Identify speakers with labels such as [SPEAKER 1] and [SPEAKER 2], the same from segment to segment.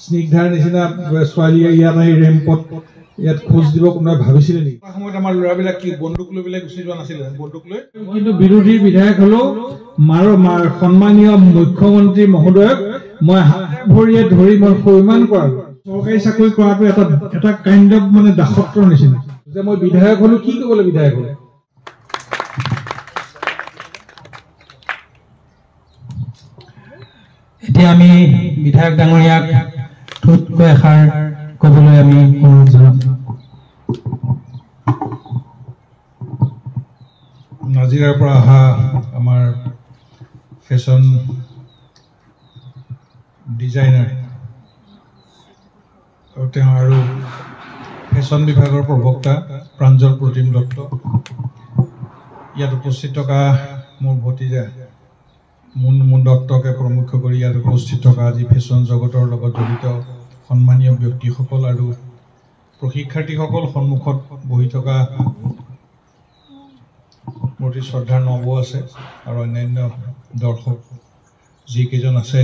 [SPEAKER 1] স্নিগ্ধাৰ নিচিনা ছোৱালীয়ে ইয়াত আহি ৰেম্পত ইয়াত খোজ দিব কোনোবাই ভাবিছিলে নেকি? সময়ত আমাৰ ল'ৰাবিলাক কি বন্দুক লৈ পেলাই গুচি যোৱা নাছিলে বন্দুক লৈ? কিন্তু বিৰোধী বিধায়ক হলেও সন্মানীয় মুখ্যমন্ত্ৰী মহোদয়ক মই হাত ভৰিয়ে ধৰি মই সন্মান কৰালো। চৰকাৰী চাকৰি কৰাটো এটা কাইণ্ড অফ মানে দাসত্বৰ নিচিনা যে মই বিধায়ক হলো, কি ক'বলৈ বিধায়ক হলো?
[SPEAKER 2] এতিয়া আমি বিধায়ক ডাঙৰীয়াক ঠোঁটকৈ এষাৰ ক'বলৈ আমি অনুৰোধ জনাম।
[SPEAKER 1] নাজিৰাৰ পৰা অহা আমাৰ ফেশ্বন ডিজাইনাৰ আৰু ফেশ্বন বিভাগৰ প্ৰবক্তা প্ৰাঞ্জল প্ৰতিম দত্ত, ইয়াত উপস্থিত থকা মোৰ ভতিজা মুন দত্তকে প্ৰমুখ কৰি ইয়াত উপস্থিত থকা আজি ফেশ্বন জগতৰ লগত জড়িত সন্মানীয় ব্যক্তিসকল আৰু প্ৰশিক্ষাৰ্থীসকল, সন্মুখত বহি থকা মোৰ শ্ৰদ্ধাৰ নব আছে আৰু অন্যান্য দৰ্শক যিকেইজন আছে,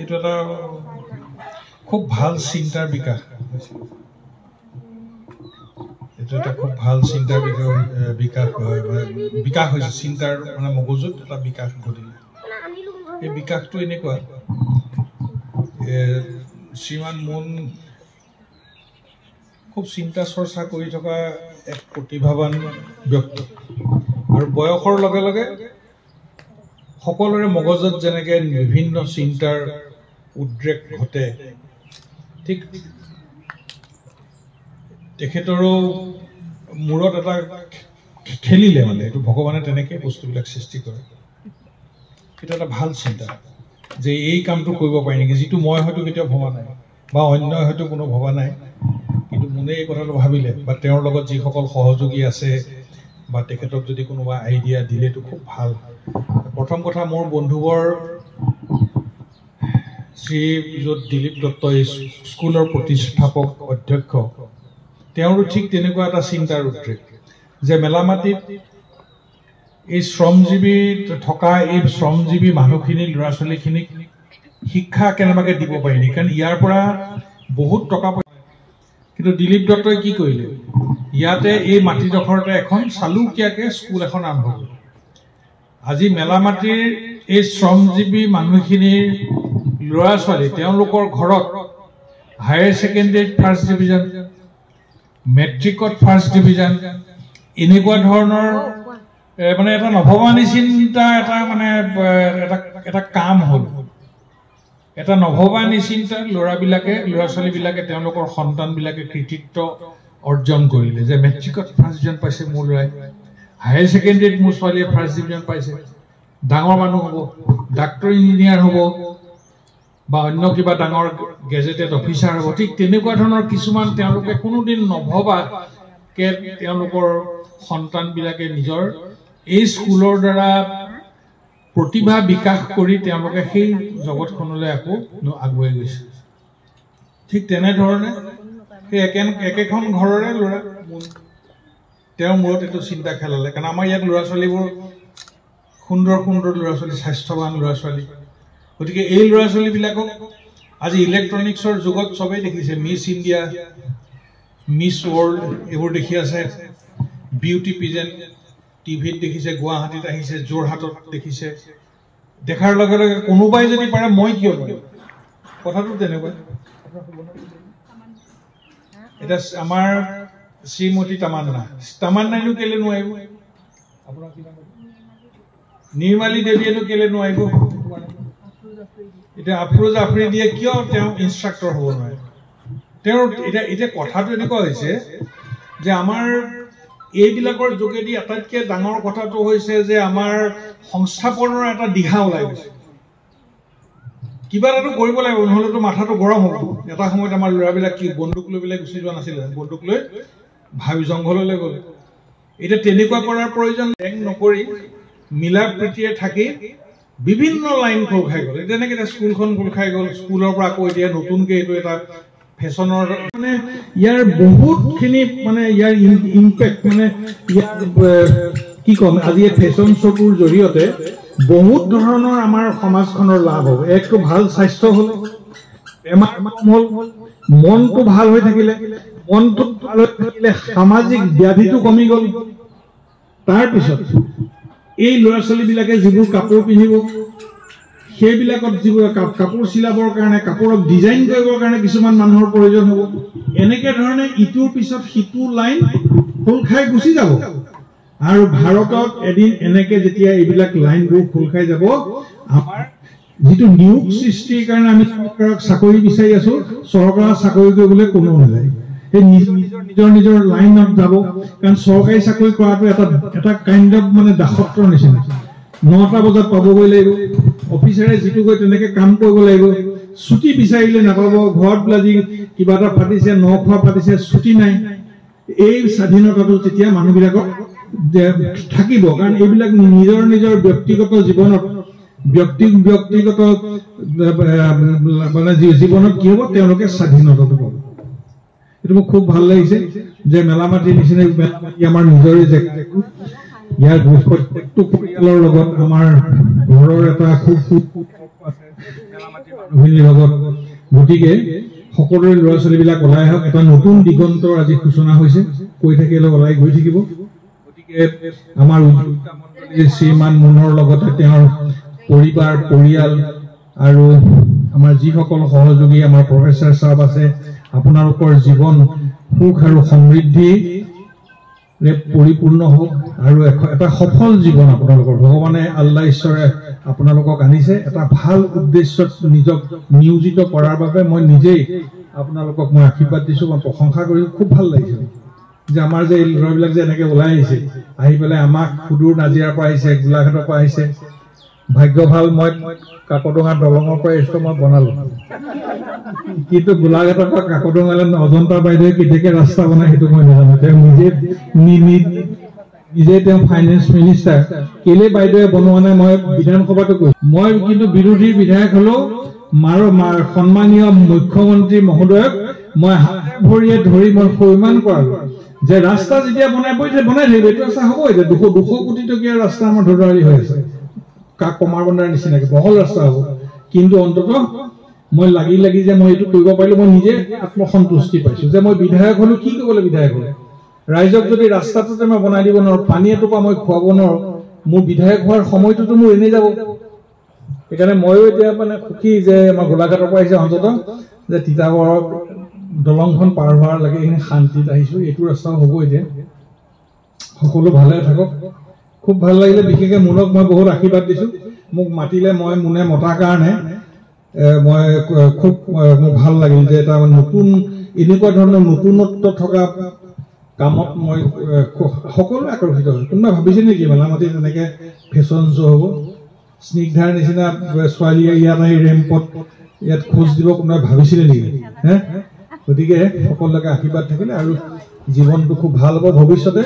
[SPEAKER 1] এইটো এটা খুব ভাল চিন্তাৰ বিকাশ। এইটো এটা খুব ভাল চিন্তাৰ বিকাশ হৈছে, চিন্তাৰ মানে মগজুত এটা বিকাশ ঘটিলে। এই বিকাশটো এনেকুৱা, শ্ৰীমান মুন খুব চিন্তা চৰ্চা কৰি থকা এক প্ৰতিভাৱান ব্যক্তি আৰু বয়সৰ লগে লগে সকলোৰে মগজুত যেনেকে বিভিন্ন চিন্তাৰ উদ্ৰেক ঘটে, ঠিক তেখেতৰো মূৰত এটা খেলিলে, মানে এইটো ভগৱানে তেনেকে বস্তুবিলাক সৃষ্টি কৰে। সেইটো এটা ভাল চিন্তা যে এই কামটো কৰিব পাৰি নেকি, যিটো মই হয়তো কেতিয়াও ভবা নাই বা অন্যই হয়তো কোনো ভবা নাই, কিন্তু মোনে এই কথাটো ভাবিলে বা তেওঁৰ লগত যিসকল সহযোগী আছে বা তেখেতক যদি কোনোবা আইডিয়া দিলেতো খুব ভাল। প্ৰথম কথা, মোৰ বন্ধুবৰ শ্ৰীযুত দিলীপ দত্ত স্কুলৰ প্ৰতিষ্ঠাপক অধ্যক্ষ, তেওঁৰো ঠিক তেনেকুৱা এটা চিন্তাৰ উদ্ৰেক যে মেলামাটিত এই শ্ৰমজীৱী থকা এই শ্ৰমজীৱী মানুহখিনি ল'ৰা ছোৱালীখিনিক শিক্ষা কেনেবাকে দিব পাৰি নেকি, কাৰণ ইয়াৰ পৰা বহুত টকা পইচা। কিন্তু দিলীপ দত্তই কি কৰিলে, ইয়াতে এই মাটিডোখৰতে এখন চালুকীয়াকে স্কুল এখন আৰম্ভ কৰিলে। আজি মেলামাটিৰ এই শ্ৰমজীৱী মানুহখিনিৰ ল'ৰা ছোৱালী তেওঁলোকৰ ঘৰত হায়াৰ ছেকেণ্ডেৰীত ফাৰ্ষ্ট ডিভিজন, মেট্ৰিকত ফাৰ্ষ্ট ডিভিজন, এনেকুৱা ধৰণৰ মানে এটা নভবা নিচিন্তা এটা কাম হ'ল। এটা নভবা নিচিন্তা ল'ৰা ছোৱালীবিলাকে তেওঁলোকৰ সন্তানবিলাকে কৃতিত্ব অৰ্জন কৰিলে যে মেট্ৰিকত ফাৰ্ষ্ট ডিভিজন পাইছে মোৰ ল'ৰাই, হায়াৰ ছেকেণ্ডেৰীত মোৰ ছোৱালীয়ে ফাৰ্ষ্ট ডিভিজন পাইছে, ডাঙৰ মানুহ হ'ব, ডাক্তৰ ইঞ্জিনিয়াৰ হ'ব বা অন্য কিবা ডাঙৰ গেজেটেড অফিচাৰ হ'ব। ঠিক তেনেকুৱা ধৰণৰ কিছুমান তেওঁলোকে কোনোদিন নভবাকে তেওঁলোকৰ সন্তানবিলাকে নিজৰ এই স্কুলৰ দ্বাৰা প্ৰতিভা বিকাশ কৰি তেওঁলোকে সেই জগতখনলৈ আকৌ আগুৱাই গৈছে। ঠিক তেনেধৰণে সেই একেখন ঘৰৰে ল'ৰা তেওঁৰ মূৰত এইটো চিন্তা খেলালে, কাৰণ আমাৰ ইয়াত ল'ৰা ছোৱালীবোৰ সুন্দৰ সুন্দৰ ল'ৰা ছোৱালী, স্বাস্থ্যৱান ল'ৰা ছোৱালী। গতিকে এই ল'ৰা ছোৱালীবিলাকক আজি ইলেক্ট্ৰনিক্সৰ যুগত চবেই দেখিছে, মিছ ইণ্ডিয়া, মিছ ৱৰ্ল্ড এইবোৰ দেখি আছে, বিউটি পিজেণ্ট টিভিত দেখিছে, গুৱাহাটীত আহিছে, যোৰহাটত দেখিছে। দেখাৰ লগে লগে কোনোবাই যদি পাৰে মই কিয় নোৱাৰিম, কথাটো তেনেকুৱা। এতিয়া আমাৰ শ্ৰীমতী তামান্নাইনো কেলে নোৱাৰিব, নিৰ্মালী দেৱীয়েনো কেলে নোৱাৰিব, এতিয়া আফৰোজ আফ্ৰিদিয়ে কিয় তেওঁ ইনষ্ট্ৰাক্টৰ হ'ব নোৱাৰে? তেওঁৰ এতিয়া কথাটো এনেকুৱা হৈছে যে আমাৰ এইবিলাকৰ যোগেদি আটাইতকৈ ডাঙৰ কথাটো হৈছে যে আমাৰ সংস্থাপনৰ এটা দিহা ওলাই গৈছে। কিবা এটাতো কৰিব লাগিব, নহ'লেতো মাথাটো গৰম হ'ব। এটা সময়ত আমাৰ ল'ৰাবিলাক কি বন্দুক লৈ পেলাই গুচি যোৱা নাছিলে, বন্দুক লৈ ভাবি জংঘললৈ গ'ল। এতিয়া তেনেকুৱা কৰাৰ প্ৰয়োজন নকৰি মিলা প্ৰীতিৰে থাকি বিভিন্ন লাইন খোল খাই গ'ল। তেনেকে এতিয়া স্কুলখন খোল খাই গ'ল, স্কুলৰ পৰা আকৌ এতিয়া নতুনকে এইটো এটা ফেশ্বনৰ মানে ইয়াৰ বহুতখিনি মানে ইয়াৰ ইম্পেক্ট মানে কি ক'ম, আজি এই ফেশ্বন শ্ব'টোৰ জৰিয়তে বহুত ধৰণৰ আমাৰ সমাজখনৰ লাভ হ'ব। একটো ভাল স্বাস্থ্য হ'ল, বেমাৰ কম হ'ল, মনটো ভাল হৈ থাকিলে, মনটো ভাল হৈ থাকিলে সামাজিক ব্যাধিটো কমি গ'ল। তাৰপিছত এই ল'ৰা ছোৱালীবিলাকে যিবোৰ কাপোৰ পিন্ধিব, সেইবিলাকত যিবোৰ কাপোৰ চিলাবৰ কাৰণে, কাপোৰক ডিজাইন কৰিবৰ কাৰণে কিছুমান মানুহৰ প্ৰয়োজন হ'ব। এনেকে ধৰণে ইটোৰ পিছত সিটো লাইন খোল খাই গুচি যাব। আৰু ভাৰতত এদিন এনেকে যেতিয়া এইবিলাক লাইনবোৰ খোল খাই যাব, আমাৰ যিটো নিয়োগ সৃষ্টিৰ কাৰণে আমি চৰকাৰক চাকৰি বিচাৰি আছো, চৰকাৰৰ চাকৰি কৰিবলৈ কোনো নাযায়। সেই নিজৰ নিজৰ লাইনত যাব। কাৰণ চৰকাৰী চাকৰি কৰাটো এটা কাইণ্ড অফ মানে দাসত্বৰ নিচিনা। 9টা বজাত পাবগৈ লাগিব, অফিচাৰে যিটো কয় তেনেকে কাম কৰিব লাগিব। ছুটি বিচাৰিলে নাপাব, ঘৰত আজি কিবা এটা পাতিছে, নখোৱা পাতিছে, ছুটি নাই। এই স্বাধীনতাটো তেতিয়া মানুহবিলাকক থাকিব। কাৰণ এইবিলাক নিজৰ নিজৰ ব্যক্তিগত জীৱনত ব্যক্তিগত মানে জীৱনত কি হ'ব, তেওঁলোকে স্বাধীনতাটো পাব। এইটো মোক খুব ভাল লাগিছে যে মেলামাটিৰ নিচিনা মেলামাটি আমাৰ নিজৰে জেগা। ইয়াৰ প্ৰত্যেকটো পৰিয়ালৰ লগত আমাৰ ঘৰৰ এটা খুব মানুহখিনিৰ লগত। গতিকে সকলোৰে ল'ৰা ছোৱালীবিলাক ওলাই আহক। এটা নতুন দিগন্তৰ আজি সূচনা হৈছে, কৈ থাকিলে ওলাই গৈ থাকিব। গতিকে আমাৰ উদ্যোক্তা মণ্ডলীৰ শ্ৰীমান মুনৰ লগতে তেওঁৰ পৰিয়াল আৰু আমাৰ যিসকল সহযোগী আমাৰ প্ৰফেচাৰ ছাৰ আছে, আপোনালোকৰ জীৱন সুখ আৰু সমৃদ্ধিৰে পৰিপূৰ্ণ হওক আৰু এটা সফল জীৱন আপোনালোকৰ ভগৱানে আল্লাহ ঈশ্বৰে আপোনালোকক আনিছে। এটা ভাল উদ্দেশ্যত নিজক নিয়োজিত কৰাৰ বাবে মই নিজেই আপোনালোকক মই আশীৰ্বাদ দিছো, মই প্ৰশংসা কৰি খুব ভাল লাগিছে যে আমাৰ যে এই ল'ৰাবিলাক যে এনেকে ওলাই আহিছে, আহি পেলাই আমাক সুদূৰ নাজিৰাৰ পৰা আহিছে, গোলাঘাটৰ পৰা আহিছে। ভাগ্য ভাল, মই কাকডোঙা দলঙৰ পৰা এইটো মই বনালো, কিন্তু গোলাঘাটৰ পৰা কাকডোঙালৈ অজন্তা বাইদেৱে কেতিয়াকে ৰাস্তা বনাই সেইটো মই নাজানো। তেওঁ নিজে তেওঁ ফাইনেন্স মিনিষ্টাৰ, কেলে বাইদেৱে বনোৱা নাই মই বিধানসভাতো কৈছো। মই কিন্তু বিৰোধী বিধায়ক হলেও সন্মানীয় মুখ্যমন্ত্ৰী মহোদয়ক মই হাতে ভৰিয়ে ধৰি মই সন্মান কৰালো যে ৰাস্তা যেতিয়া বনাই থাকিব, এইটো ৰাস্তা হ'ব। এতিয়া 200 কোটি টকীয়া ৰাস্তা আমাৰ ধৰাৰি হৈ আছে, কমাৰ বন্ধাৰ নিচিনাকে বহল ৰাস্তা হ'ব। কিন্তু অন্তত মই লাগি যে মই এইটো কৰিব পাৰিলো, মই নিজে আত্মসন্তুষ্টি পাইছো যে মই বিধায়ক হলো। কি কৰিবলৈ বিধায়ক হলো? ৰাইজক যদি ৰাস্তাটোতে মই বনাই দিব নোৱাৰো, পানী এটোপা মই খুৱাব নোৱাৰো, মোৰ বিধায়ক হোৱাৰ সময়টোতো মোৰ এনেই যাব। সেইকাৰণে ময়ো এতিয়া মানে সুখী যে আমাৰ গোলাঘাটৰ পৰা আহিছে, অন্তত যে তিতাবৰৰ দলংখন পাৰ হোৱাৰ লাগে এইখিনি শান্তিত আহিছো। এইটো ৰাস্তাও হ'ব এতিয়া। সকলো ভালে থাকক। খুব ভাল লাগিলে। বিশেষকৈ মুনক মই বহুত আশীৰ্বাদ দিছো। মোক মাতিলে, মই মুনে মতাৰ কাৰণে মই খুব মোৰ ভাল লাগিল যে এটা নতুন এনেকুৱা ধৰণৰ নতুনত্ব থকা কামত মই সকলোৱে আকৰ্ষিত হয়। কোনোবাই ভাবিছে নেকি মেলামাটিত তেনেকে ফেশ্বন শ্ব' হ'ব? স্নিগ্ধাৰ নিচিনা ছোৱালীয়ে ইয়াত আহি ৰেম্পত ইয়াত খোজ দিব কোনোবাই ভাবিছিলে নেকি? গতিকে সকলোকে আশীৰ্বাদ থাকিলে আৰু জীৱনটো খুব ভাল হ'ব। ভৱিষ্যতে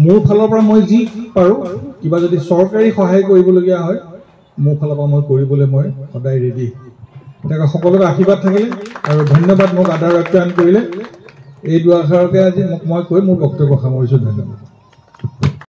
[SPEAKER 1] মোৰ ফালৰ পৰা মই যি পাৰো, কিবা যদি চৰকাৰী সহায় কৰিবলগীয়া হয় মোৰ ফালৰ পৰা মই কৰিবলৈ মই সদায় ৰেডি। গতিকে সকলোকে আশীৰ্বাদ থাকিলে আৰু ধন্যবাদ মোক আদৰ আপ্যায়ন কৰিলে। এই দুআষাৰকে আজি মই কৈ মোৰ বক্তব্য সামৰিছো। ধন্যবাদ।